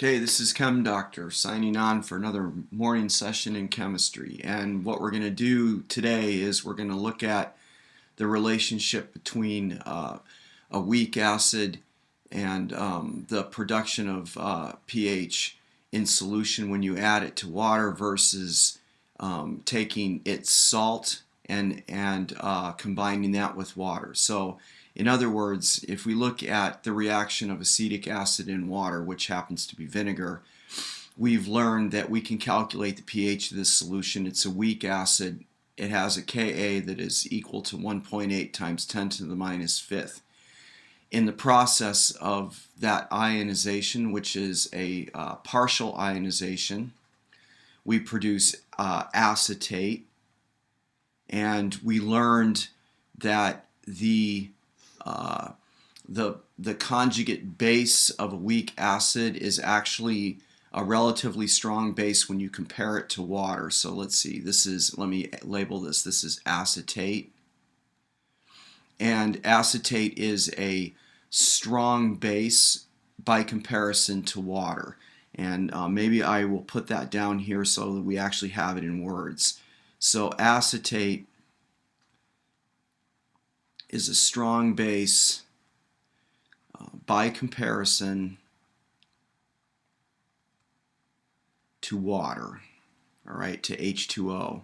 Okay, this is ChemDoctor signing on for another morning session in chemistry. And what we're going to do today is we're going to look at the relationship between a weak acid and the production of pH in solution when you add it to water versus taking its salt and combining that with water. So in other words, if we look at the reaction of acetic acid in water, which happens to be vinegar, we've learned that we can calculate the pH of this solution. It's a weak acid. It has a Ka that is equal to 1.8 times 10 to the minus fifth. In the process of that ionization, which is a partial ionization, we produce acetate, and we learned that the conjugate base of a weak acid is actually a relatively strong base when you compare it to water. So let's see, let me label this. This is acetate. And acetate is a strong base by comparison to water. And maybe I will put that down here so that we actually have it in words. So acetate is a strong base by comparison to water, all right, to H2O.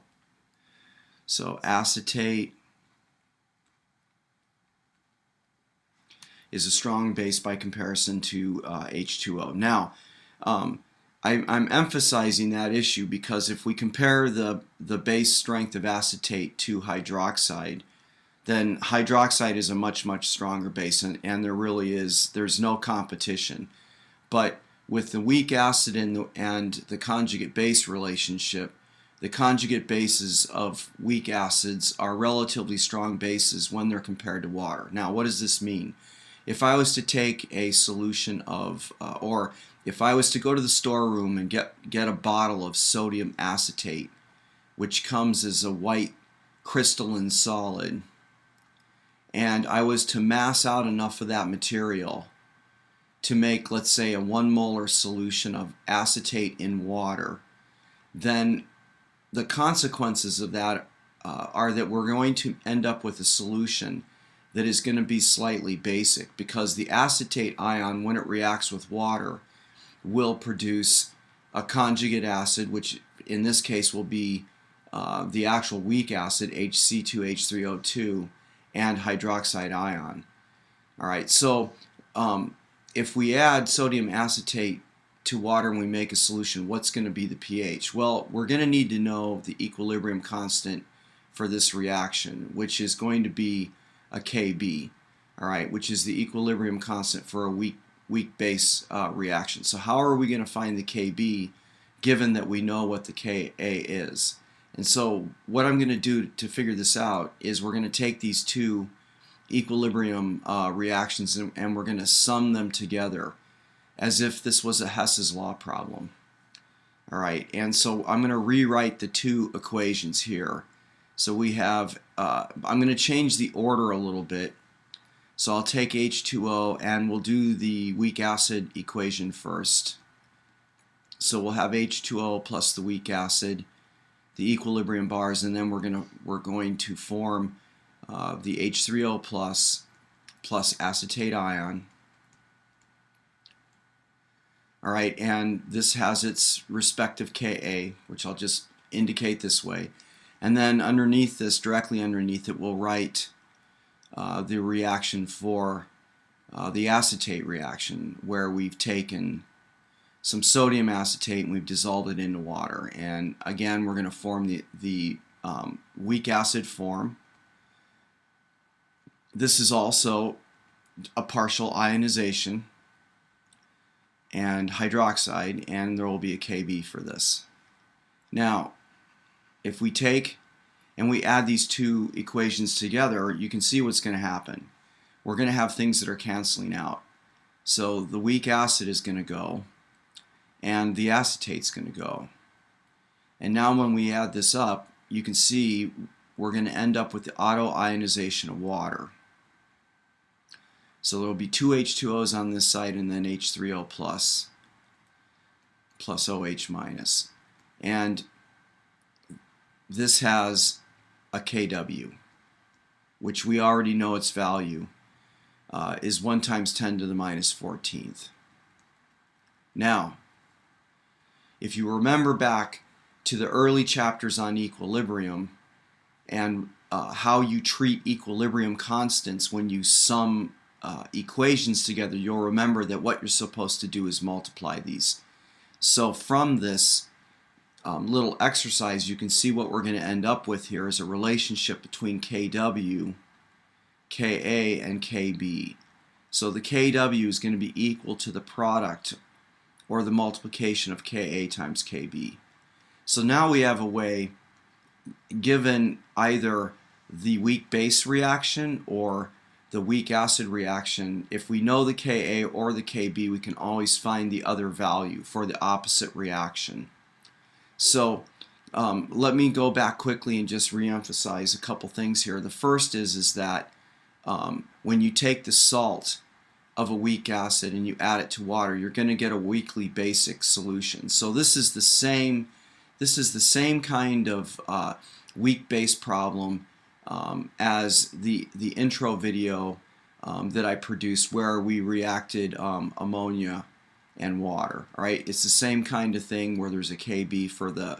So acetate is a strong base by comparison to H2O. Now, I'm emphasizing that issue because if we compare the base strength of acetate to hydroxide, then hydroxide is a much stronger base, and there's no competition. But with the weak acid and the conjugate base relationship, the conjugate bases of weak acids are relatively strong bases when they're compared to water. Now, what does this mean? If I was to take a solution of, or if I was to go to the storeroom and get a bottle of sodium acetate, which comes as a white crystalline solid, and I was to mass out enough of that material to make, let's say, a 1 molar solution of acetate in water, then the consequences of that are that we're going to end up with a solution that is going to be slightly basic, because the acetate ion, when it reacts with water, will produce a conjugate acid, which in this case will be the actual weak acid, HC2H3O2, and hydroxide ion. All right, so if we add sodium acetate to water and we make a solution, what's going to be the pH? Well, we're going to need to know the equilibrium constant for this reaction, which is going to be a Kb, all right, which is the equilibrium constant for a weak base reaction. So how are we going to find the Kb given that we know what the Ka is? And so what I'm going to do to figure this out is we're going to take these two equilibrium reactions and we're going to sum them together as if this was a Hess's law problem. All right, and so I'm going to rewrite the two equations here. So we have, I'm going to change the order a little bit. So I'll take H2O and we'll do the weak acid equation first. So we'll have H2O plus the weak acid, the equilibrium bars, and then we're going to form the H3O plus acetate ion. All right, and this has its respective Ka, which I'll just indicate this way. And then underneath this, directly underneath it, we'll write the reaction for the acetate reaction, where we've taken some sodium acetate and we've dissolved it into water. And again, we're going to form the weak acid form. This is also a partial ionization and hydroxide, and there will be a Kb for this. Now, if we take and we add these two equations together, you can see what's going to happen. We're going to have things that are canceling out. So the weak acid is going to go, and the acetate's going to go. And now when we add this up, you can see we're going to end up with the auto-ionization of water. So there will be two H2Os on this side and then H3O plus. plus OH minus. And this has a KW, which we already know its value is 1 times 10 to the minus 14th. Now, if you remember back to the early chapters on equilibrium and how you treat equilibrium constants when you sum equations together, you'll remember that what you're supposed to do is multiply these. So from this little exercise, you can see what we're going to end up with here is a relationship between KW, Ka, and Kb. So the Kw is going to be equal to the product or the multiplication of Ka times Kb. So now we have a way, given either the weak base reaction or the weak acid reaction, if we know the Ka or the Kb, we can always find the other value for the opposite reaction. So let me go back quickly and just re-emphasize a couple things here. The first is that when you take the salt of a weak acid and you add it to water, you're going to get a weakly basic solution. So this is the same kind of weak base problem as the intro video that I produced where we reacted ammonia and water. All right, it's the same kind of thing where there's a Kb for the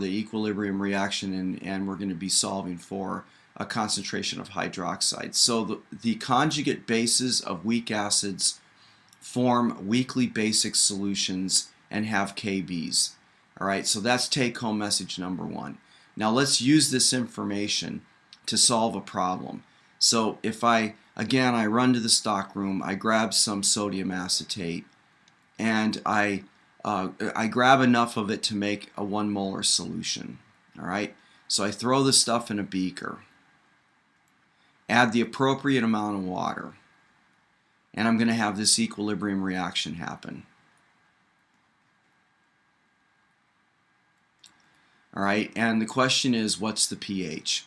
equilibrium reaction, and we're going to be solving for a concentration of hydroxide. So the conjugate bases of weak acids form weakly basic solutions and have Kb's. All right, so that's take-home message number 1. Now let's use this information to solve a problem. So if I run to the stockroom, I grab some sodium acetate, and I grab enough of it to make a 1 molar solution. All right, so I throw the stuff in a beaker, add the appropriate amount of water, and I'm going to have this equilibrium reaction happen. All right, and the question is, what's the pH?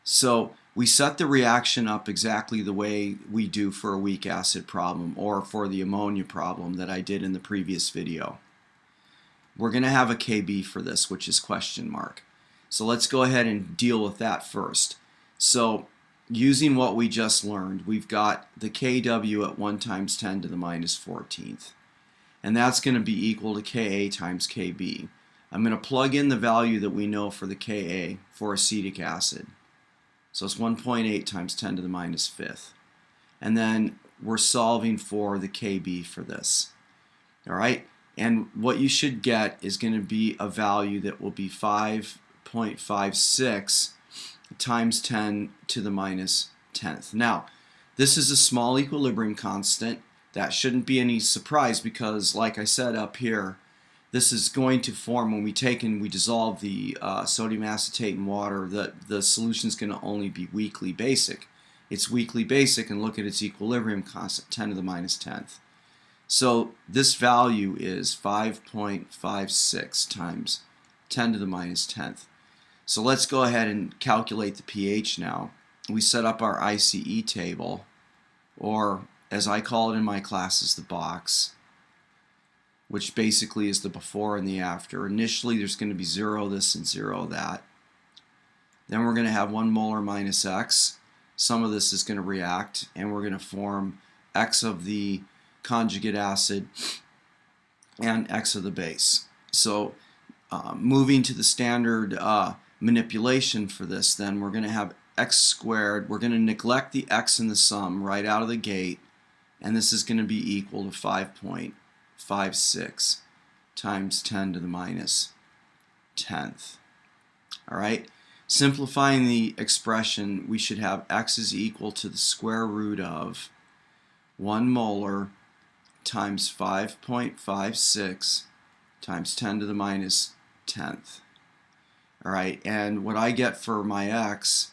So we set the reaction up exactly the way we do for a weak acid problem or for the ammonia problem that I did in the previous video. We're going to have a Kb for this, which is question mark. So let's go ahead and deal with that first. So using what we just learned, we've got the Kw at 1 times 10 to the minus 14th. And that's going to be equal to Ka times Kb. I'm going to plug in the value that we know for the Ka for acetic acid. So it's 1.8 times 10 to the minus 5th. And then we're solving for the Kb for this. All right? And what you should get is going to be a value that will be 5.56 times 10 to the minus 10th. Now, this is a small equilibrium constant. That shouldn't be any surprise because, like I said up here, this is going to form when we take and we dissolve the sodium acetate in water. The solution is going to only be weakly basic. It's weakly basic, and look at its equilibrium constant, 10 to the minus 10th. So this value is 5.56 times 10 to the minus 10th. So let's go ahead and calculate the pH now. We set up our ICE table, or as I call it in my classes, the box, which basically is the before and the after. Initially there's going to be 0 this and 0 that. Then we're going to have 1 molar minus X. Some of this is going to react, and we're going to form X of the conjugate acid and X of the base. So moving to the standard manipulation for this, then we're going to have X squared. We're going to neglect the X in the sum right out of the gate, and this is going to be equal to 5.56 times 10 to the minus 10th. All right, simplifying the expression, we should have X is equal to the square root of 1 molar times 5.56 times 10 to the minus 10th. All right, and what I get for my X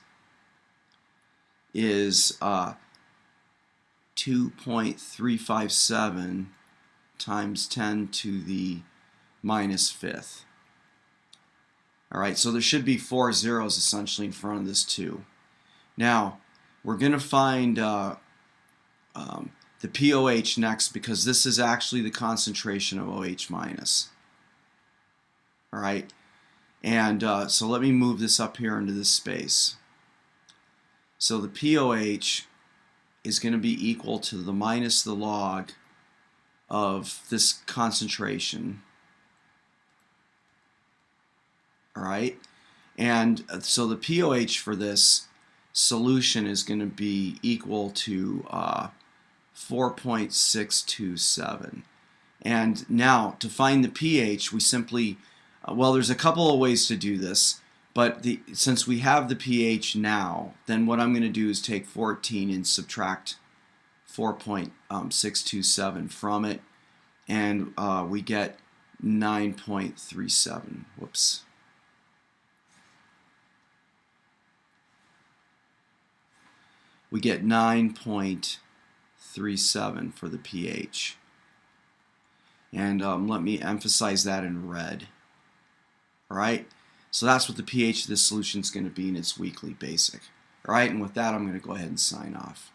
is 2.357 times 10 to the minus 5th. All right, so there should be 4 zeros essentially in front of this 2. Now, we're going to find the the pOH next, because this is actually the concentration of OH minus. All right, and so let me move this up here into this space. So the pOH is going to be equal to the minus the log of this concentration. All right, and so the pOH for this solution is going to be equal to 4.627. And now to find the pH, we simply, well, there's a couple of ways to do this, but since we have the pH now, then what I'm going to do is take 14 and subtract 4.627 from it, and we get 9.37. Whoops. We get 9.37 for the pH. And let me emphasize that in red. All right, so that's what the pH of this solution is going to be in its weekly basic. All right, and with that, I'm going to go ahead and sign off.